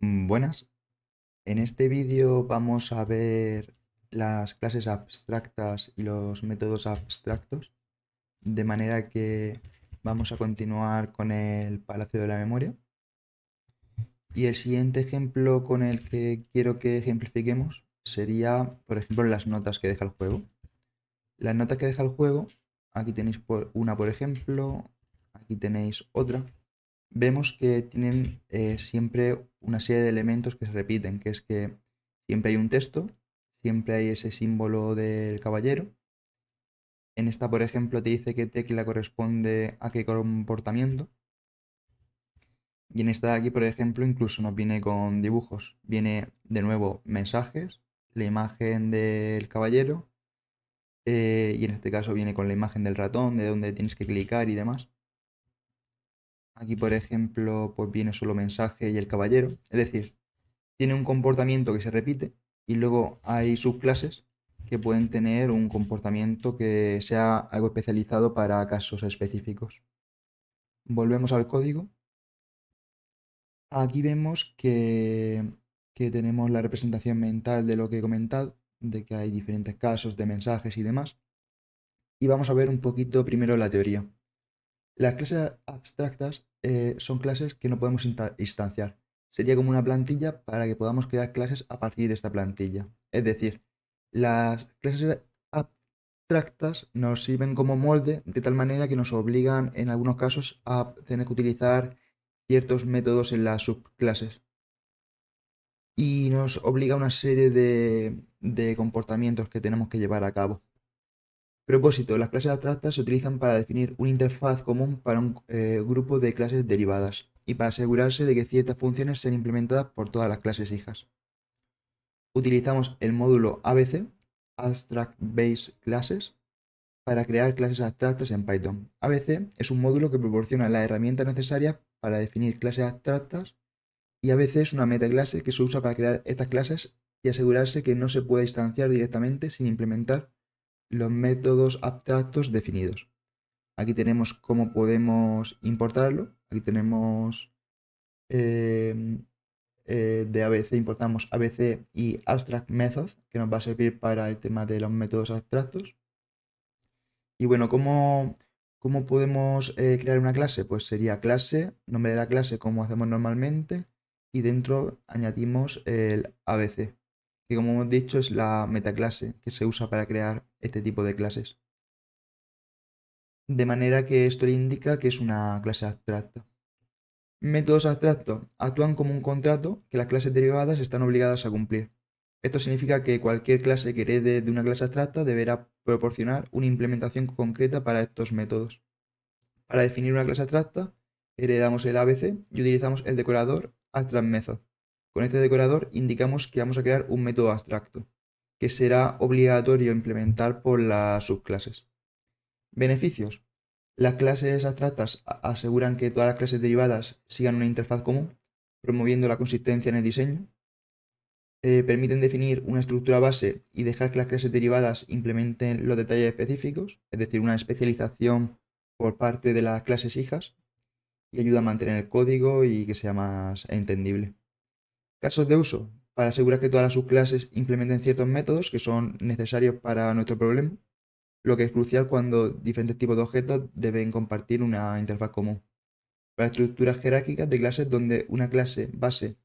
Buenas, en este vídeo vamos a ver las clases abstractas y los métodos abstractos, de manera que vamos a continuar con el Palacio de la Memoria. Y el siguiente ejemplo con el que quiero que ejemplifiquemos sería, por ejemplo, las notas que deja el juego. Las notas que deja el juego, aquí tenéis una, por ejemplo, aquí tenéis otra. Vemos que tienen siempre una serie de elementos que se repiten, que es que siempre hay un texto, siempre hay ese símbolo del caballero. En esta, por ejemplo, te dice qué tecla corresponde a qué comportamiento. Y en esta de aquí, por ejemplo, incluso nos viene con dibujos. Viene de nuevo mensajes, la imagen del caballero, y en este caso viene con la imagen del ratón, de donde tienes que clicar y demás. Aquí, por ejemplo, pues viene solo mensaje y el caballero. Es decir, tiene un comportamiento que se repite y luego hay subclases que pueden tener un comportamiento que sea algo especializado para casos específicos. Volvemos al código. Aquí vemos que tenemos la representación mental de lo que he comentado, de que hay diferentes casos de mensajes y demás. Y vamos a ver un poquito primero la teoría. Las clases abstractas son clases que no podemos instanciar. Sería como una plantilla para que podamos crear clases a partir de esta plantilla. Es decir, las clases abstractas nos sirven como molde de tal manera que nos obligan en algunos casos a tener que utilizar ciertos métodos en las subclases. Y nos obliga a una serie de comportamientos que tenemos que llevar a cabo. Propósito: las clases abstractas se utilizan para definir una interfaz común para un grupo de clases derivadas y para asegurarse de que ciertas funciones sean implementadas por todas las clases hijas. Utilizamos el módulo ABC, Abstract Base Classes, para crear clases abstractas en Python. ABC es un módulo que proporciona las herramientas necesarias para definir clases abstractas, y ABC es una metaclase que se usa para crear estas clases y asegurarse que no se puede instanciar directamente sin implementar los métodos abstractos definidos. Aquí tenemos cómo podemos importarlo. Aquí tenemos eh, de ABC, importamos ABC y Abstract Method, que nos va a servir para el tema de los métodos abstractos. Y bueno, ¿cómo podemos crear una clase? Pues sería clase, nombre de la clase como hacemos normalmente, y dentro añadimos el ABC, que como hemos dicho es la metaclase que se usa para crear este tipo de clases. De manera que esto le indica que es una clase abstracta. Métodos abstractos actúan como un contrato que las clases derivadas están obligadas a cumplir. Esto significa que cualquier clase que herede de una clase abstracta deberá proporcionar una implementación concreta para estos métodos. Para definir una clase abstracta, heredamos el ABC y utilizamos el decorador abstract method. Con este decorador indicamos que vamos a crear un método abstracto, que será obligatorio implementar por las subclases. Beneficios: las clases abstractas aseguran que todas las clases derivadas sigan una interfaz común, promoviendo la consistencia en el diseño. Permiten definir una estructura base y dejar que las clases derivadas implementen los detalles específicos, es decir, una especialización por parte de las clases hijas, y ayuda a mantener el código y que sea más entendible. Casos de uso: para asegurar que todas las subclases implementen ciertos métodos que son necesarios para nuestro problema, lo que es crucial cuando diferentes tipos de objetos deben compartir una interfaz común. Para estructuras jerárquicas de clases donde una clase base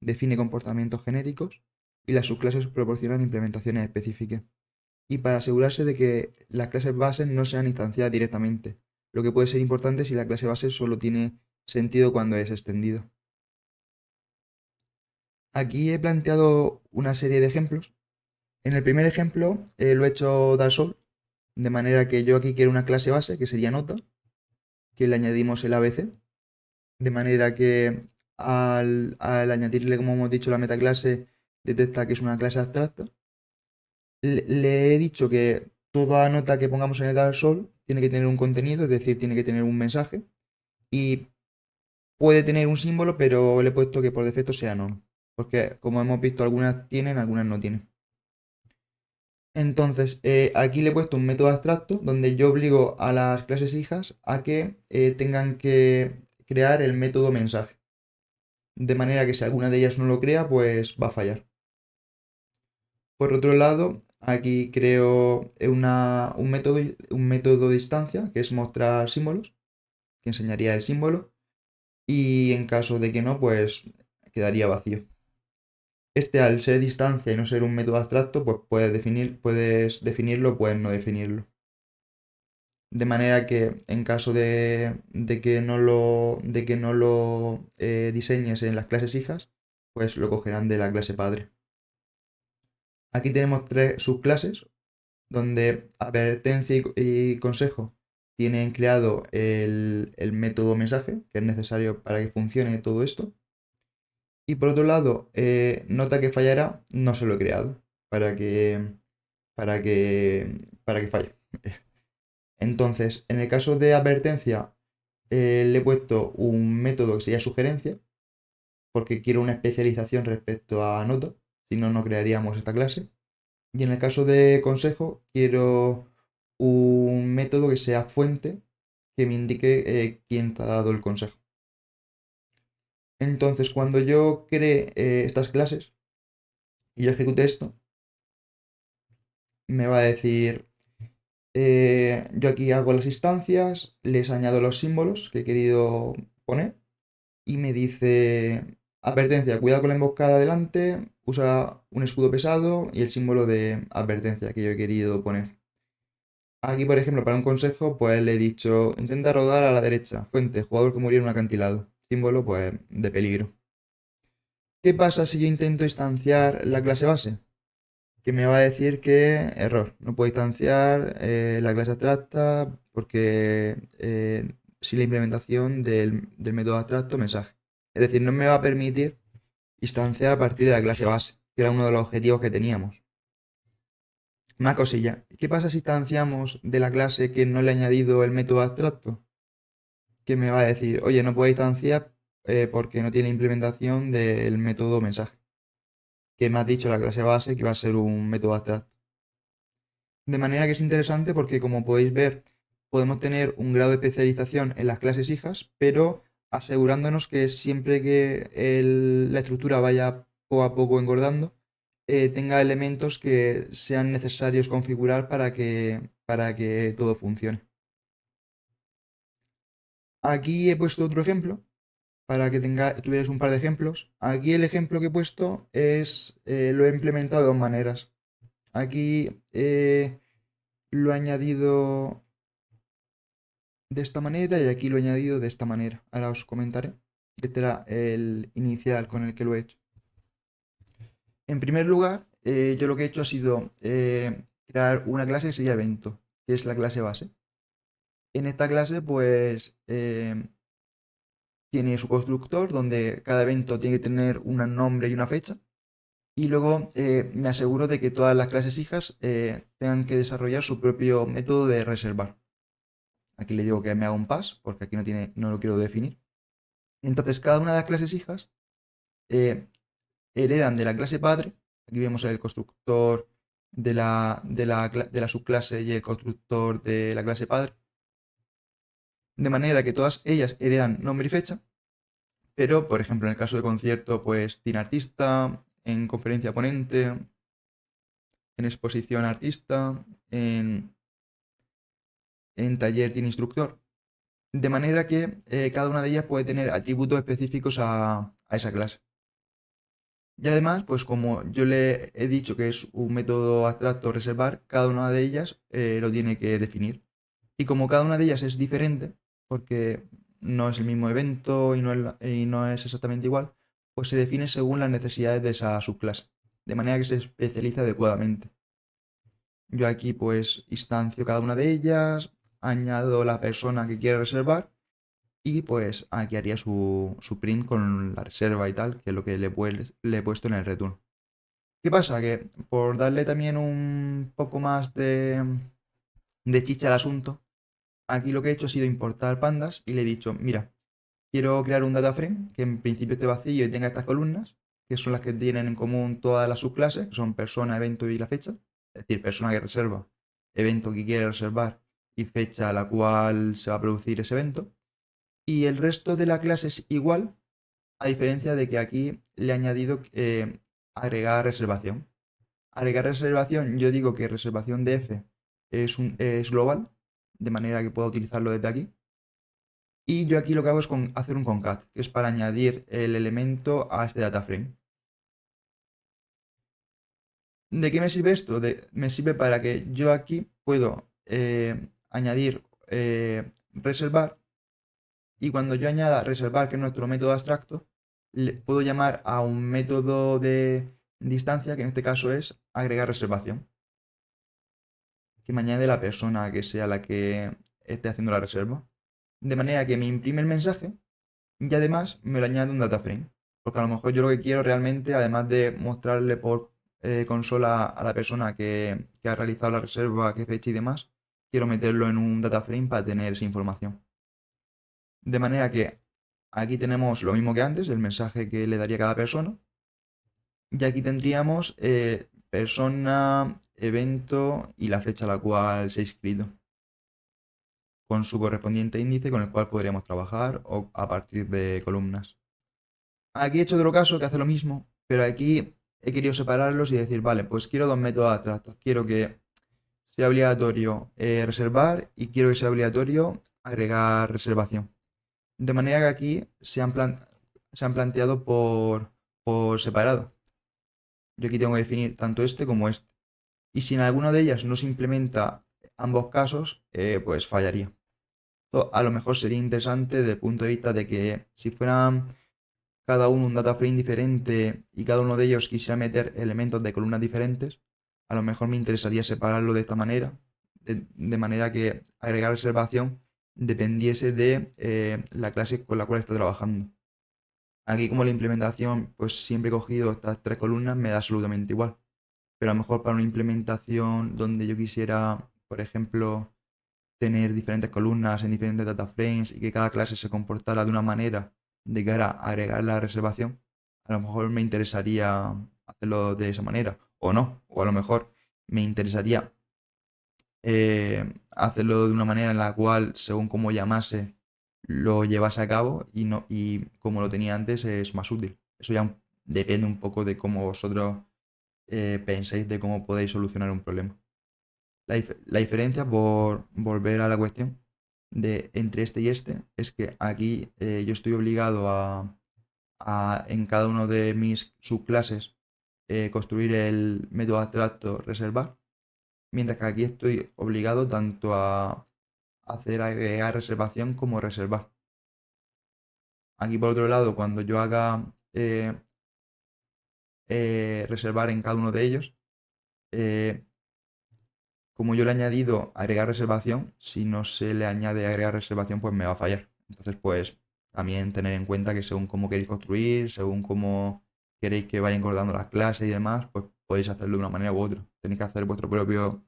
define comportamientos genéricos y las subclases proporcionan implementaciones específicas. Y para asegurarse de que las clases bases no sean instanciadas directamente, lo que puede ser importante si la clase base solo tiene sentido cuando es extendido. Aquí he planteado una serie de ejemplos. En el primer ejemplo lo he hecho dar sol, de manera que yo aquí quiero una clase base que sería nota, que le añadimos el ABC, de manera que al añadirle, como hemos dicho, la metaclase, detecta que es una clase abstracta. Le he dicho que toda nota que pongamos en el dar sol tiene que tener un contenido, es decir, tiene que tener un mensaje, y puede tener un símbolo, pero le he puesto que por defecto sea no, porque como hemos visto, algunas tienen, algunas no tienen. Entonces, aquí le he puesto un método abstracto donde yo obligo a las clases hijas a que tengan que crear el método mensaje. de manera que si alguna de ellas no lo crea, pues va a fallar. Por otro lado, aquí creo un método de instancia, que es mostrar símbolos, que enseñaría el símbolo, y en caso de que no, pues quedaría vacío. Este, al ser distancia y no ser un método abstracto, pues puedes definirlo, puedes no definirlo. De manera que en caso de que no lo diseñes en las clases hijas, pues lo cogerán de la clase padre. Aquí tenemos tres subclases, donde advertencia y consejo tienen creado el método mensaje, que es necesario para que funcione todo esto. Y por otro lado, nota que fallará, no se lo he creado para que, para que, para que falle. Entonces, en el caso de advertencia, le he puesto un método que sería sugerencia, porque quiero una especialización respecto a nota, si no, no crearíamos esta clase. Y en el caso de consejo, quiero un método que sea fuente, que me indique quién te ha dado el consejo. Entonces, cuando yo cree estas clases y yo ejecute esto, me va a decir, yo aquí hago las instancias, les añado los símbolos que he querido poner y me dice, advertencia, cuidado con la emboscada delante, usa un escudo pesado y el símbolo de advertencia que yo he querido poner. Aquí, por ejemplo, para un consejo, pues le he dicho, intenta rodar a la derecha, fuente, jugador que murió en un acantilado, símbolo, pues, de peligro. ¿Qué pasa si yo intento instanciar la clase base? Que me va a decir que error, no puedo instanciar la clase abstracta porque sin la implementación del método abstracto mensaje. Es decir, no me va a permitir instanciar a partir de la clase base, que era uno de los objetivos que teníamos. Una cosilla, ¿qué pasa si instanciamos de la clase que no le he añadido el método abstracto? Que me va a decir, oye, no puedo instanciar porque no tiene implementación del método mensaje, que me has dicho la clase base que va a ser un método abstracto. De manera que es interesante porque, como podéis ver, podemos tener un grado de especialización en las clases hijas, pero asegurándonos que siempre que la estructura vaya poco a poco engordando, tenga elementos que sean necesarios configurar para que todo funcione. Aquí he puesto otro ejemplo para que tuvierais un par de ejemplos. Aquí el ejemplo que he puesto lo he implementado de dos maneras. Aquí lo he añadido de esta manera y aquí lo he añadido de esta manera. Ahora os comentaré. Este era el inicial con el que lo he hecho. En primer lugar, yo lo que he hecho ha sido crear una clase que sería evento, que es la clase base. En esta clase, pues, tiene su constructor, donde cada evento tiene que tener un nombre y una fecha. Y luego me aseguro de que todas las clases hijas tengan que desarrollar su propio método de reservar. Aquí le digo que me haga un pass, porque aquí no lo quiero definir. Entonces, cada una de las clases hijas eh, heredan de la clase padre. Aquí vemos el constructor de la subclase y el constructor de la clase padre. De manera que todas ellas heredan nombre y fecha. Pero, por ejemplo, en el caso de concierto, pues tiene artista, en conferencia ponente, en exposición artista, en taller tiene instructor. De manera que cada una de ellas puede tener atributos específicos a esa clase. Y además, pues como yo le he dicho que es un método abstracto reservar, cada una de ellas lo tiene que definir. Y como cada una de ellas es diferente, porque no es el mismo evento y no es exactamente igual, pues se define según las necesidades de esa subclase, de manera que se especializa adecuadamente. Yo aquí pues instancio cada una de ellas, añado la persona que quiere reservar y pues aquí haría su print con la reserva y tal, que es lo que le he puesto en el return. ¿Qué pasa? Que por darle también un poco más de chicha al asunto, aquí lo que he hecho ha sido importar pandas y le he dicho, mira, quiero crear un data frame que en principio esté vacío y tenga estas columnas, que son las que tienen en común todas las subclases, que son persona, evento y la fecha. Es decir, persona que reserva, evento que quiere reservar y fecha a la cual se va a producir ese evento. Y el resto de la clase es igual, a diferencia de que aquí le he añadido agregar reservación. Agregar reservación, yo digo que reservación de F es global, de manera que puedo utilizarlo desde aquí. Y yo aquí lo que hago es hacer un concat, que es para añadir el elemento a este data frame. ¿De qué me sirve esto? Me sirve para que yo aquí puedo añadir reservar, y cuando yo añada reservar, que es nuestro método abstracto, le puedo llamar a un método de distancia, que en este caso es agregar reservación, que me añade la persona que sea la que esté haciendo la reserva. De manera que me imprime el mensaje y además me lo añade un data frame. Porque a lo mejor yo lo que quiero realmente, además de mostrarle por consola a la persona que ha realizado la reserva, qué fecha y demás, quiero meterlo en un data frame para tener esa información. De manera que aquí tenemos lo mismo que antes, el mensaje que le daría cada persona. Y aquí tendríamos persona, evento y la fecha a la cual se ha inscrito, con su correspondiente índice con el cual podríamos trabajar o a partir de columnas. Aquí he hecho otro caso que hace lo mismo, pero aquí he querido separarlos y decir, vale, pues quiero dos métodos abstractos. Quiero que sea obligatorio reservar y quiero que sea obligatorio agregar reservación. De manera que aquí se han planteado por separado. Yo aquí tengo que definir tanto este como este. Y si en alguna de ellas no se implementa ambos casos, pues fallaría. A lo mejor sería interesante desde el punto de vista de que si fueran cada uno un data frame diferente y cada uno de ellos quisiera meter elementos de columnas diferentes, a lo mejor me interesaría separarlo de esta manera, de manera que agregar reservación dependiese de la clase con la cual está trabajando. Aquí como la implementación, pues siempre he cogido estas tres columnas, me da absolutamente igual. Pero a lo mejor para una implementación donde yo quisiera, por ejemplo, tener diferentes columnas en diferentes data frames y que cada clase se comportara de una manera de cara a agregar la reservación, a lo mejor me interesaría hacerlo de esa manera, o no, o a lo mejor me interesaría hacerlo de una manera en la cual, según cómo llamase, lo llevase a cabo y, no, y como lo tenía antes es más útil. Eso ya depende un poco de cómo vosotros penséis de cómo podéis solucionar un problema. La diferencia, por volver a la cuestión, entre este y este, es que aquí yo estoy obligado en cada uno de mis subclases construir el método abstracto reservar, mientras que aquí estoy obligado tanto a hacer agregar reservación como reservar. Aquí por otro lado, cuando yo haga reservar en cada uno de ellos, eh, como yo le he añadido agregar reservación, si no se le añade agregar reservación, pues me va a fallar. Entonces, pues también tener en cuenta que según cómo queréis construir, según cómo queréis que vayan acordando las clases y demás, pues podéis hacerlo de una manera u otra. Tenéis que hacer vuestro propio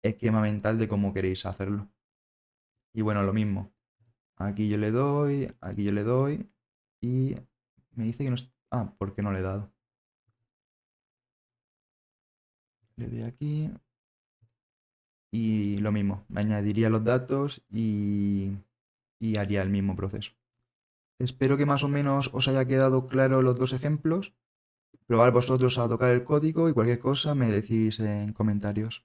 esquema mental de cómo queréis hacerlo. Y bueno, lo mismo. Aquí yo le doy y me dice que no... Ah, ¿por qué no le he dado? Le doy aquí y lo mismo. Me añadiría los datos y haría el mismo proceso. Espero que más o menos os haya quedado claro los dos ejemplos. Probar vosotros a tocar el código y cualquier cosa me decís en comentarios.